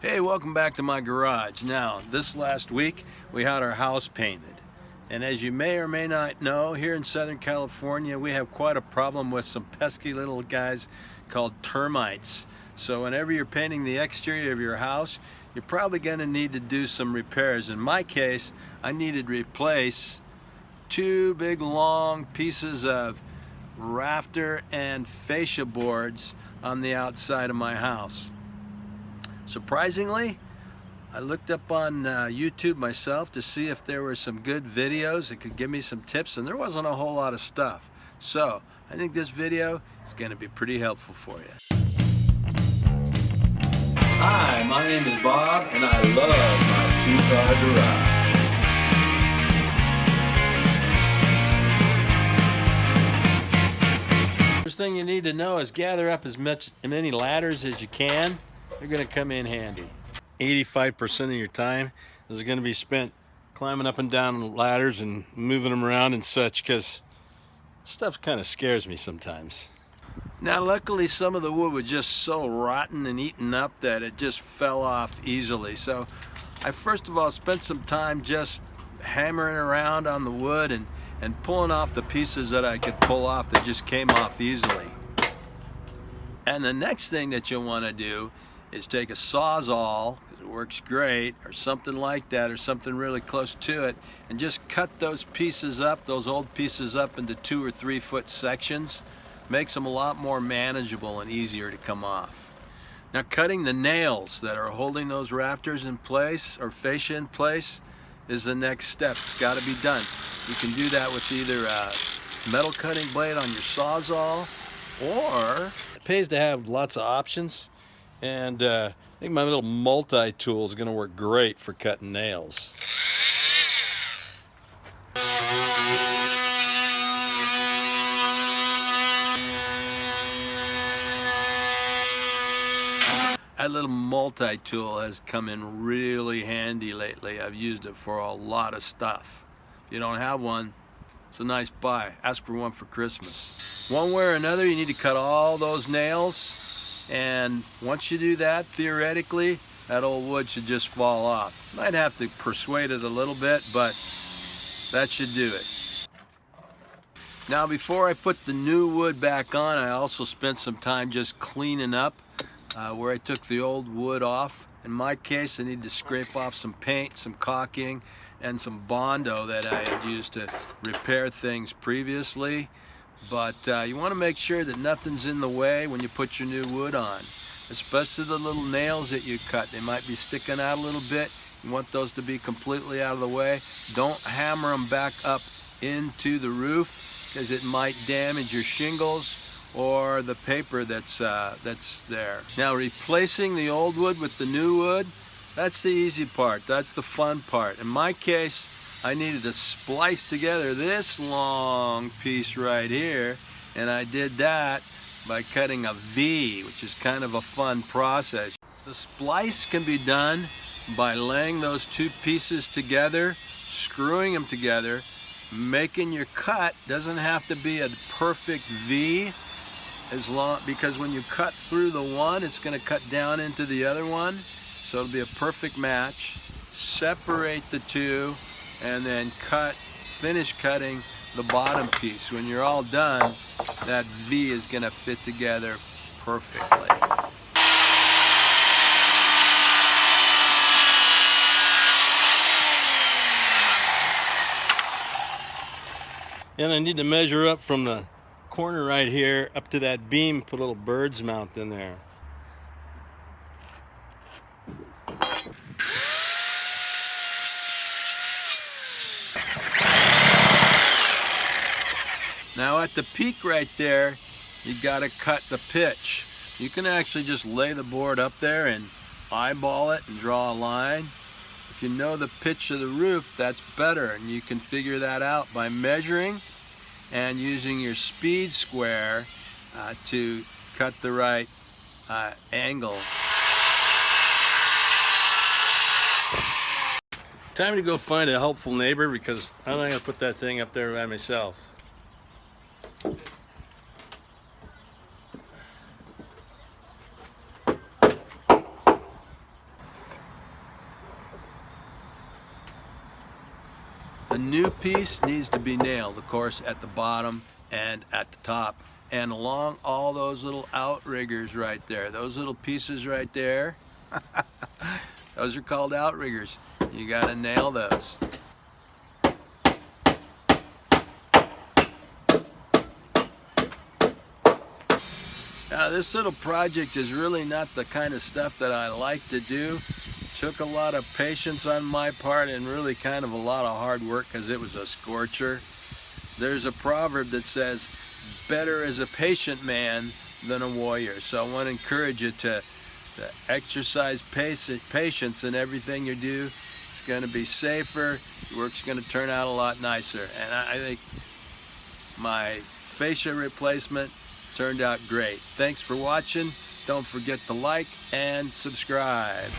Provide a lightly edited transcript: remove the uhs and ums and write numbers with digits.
Hey, welcome back to my garage. Now, this last week we had our house painted. And as you may or may not know, here in Southern California we have quite a problem with some pesky little guys called termites. So whenever you're painting the exterior of your house, you're probably going to need to do some repairs. In my case, I needed to replace two big long pieces of rafter and fascia boards on the outside of my house. Surprisingly, I looked up on YouTube myself to see if there were some good videos that could give me some tips, and there wasn't a whole lot of stuff. So I think this video is going to be pretty helpful for you. Hi, my name is Bob, and I love my two-car garage. First thing you need to know is gather up as many ladders as you can. They're going to come in handy. 85% of your time is going to be spent climbing up and down ladders and moving them around and such, because stuff kind of scares me sometimes. Now, luckily, some of the wood was just so rotten and eaten up that it just fell off easily. So I first of all spent some time just hammering around on the wood and pulling off the pieces that I could pull off that just came off easily. And the next thing that you'll want to do is take a Sawzall, because it works great, or something like that, or something really close to it, and just cut those pieces up, those old pieces up, into 2 or 3 foot sections. Makes them a lot more manageable and easier to come off. Now, cutting the nails that are holding those rafters in place, or fascia in place, is the next step. It's got to be done. You can do that with either a metal cutting blade on your Sawzall, or it pays to have lots of options. And I think my little multi-tool is going to work great for cutting nails. That little multi-tool has come in really handy lately. I've used it for a lot of stuff. If you don't have one, it's a nice buy. Ask for one for Christmas. One way or another, you need to cut all those nails. And once you do that, theoretically, that old wood should just fall off. Might have to persuade it a little bit, but that should do it. Now, before I put the new wood back on, I also spent some time just cleaning up where I took the old wood off. In my case, I need to scrape off some paint, some caulking, and some Bondo that I had used to repair things previously. But you want to make sure that nothing's in the way when you put your new wood on, especially the little nails that you cut. They might be sticking out a little bit. You want those to be completely out of the way. Don't hammer them back up into the roof, because it might damage your shingles or the paper that's there. Now, replacing the old wood with the new wood, that's the easy part. That's the fun part. In my case, I needed to splice together this long piece right here, and I did that by cutting a V, which is kind of a fun process. The splice can be done by laying those two pieces together, screwing them together. Making your cut doesn't have to be a perfect V, because when you cut through the one, it's going to cut down into the other one, so it'll be a perfect match. Separate the two, and then finish cutting the bottom piece. When you're all done, that V is going to fit together perfectly. And I need to measure up from the corner right here up to that beam, put a little bird's mouth in there. Now, at the peak right there, you got to cut the pitch. You can actually just lay the board up there and eyeball it and draw a line. If you know the pitch of the roof, that's better, and you can figure that out by measuring and using your speed square to cut the right angle. Time to go find a helpful neighbor, because I'm not going to put that thing up there by myself. A new piece needs to be nailed, of course, at the bottom and at the top, and along all those little outriggers right there. Those little pieces right there, those are called outriggers. You gotta nail those. Now, this little project is really not the kind of stuff that I like to do. Took a lot of patience on my part and really kind of a lot of hard work because it was a scorcher. There's a proverb that says, better is a patient man than a warrior. So I want to encourage you to exercise patience in everything you do. It's going to be safer. Your work's going to turn out a lot nicer. And I think my fascia replacement turned out great. Thanks for watching. Don't forget to like and subscribe.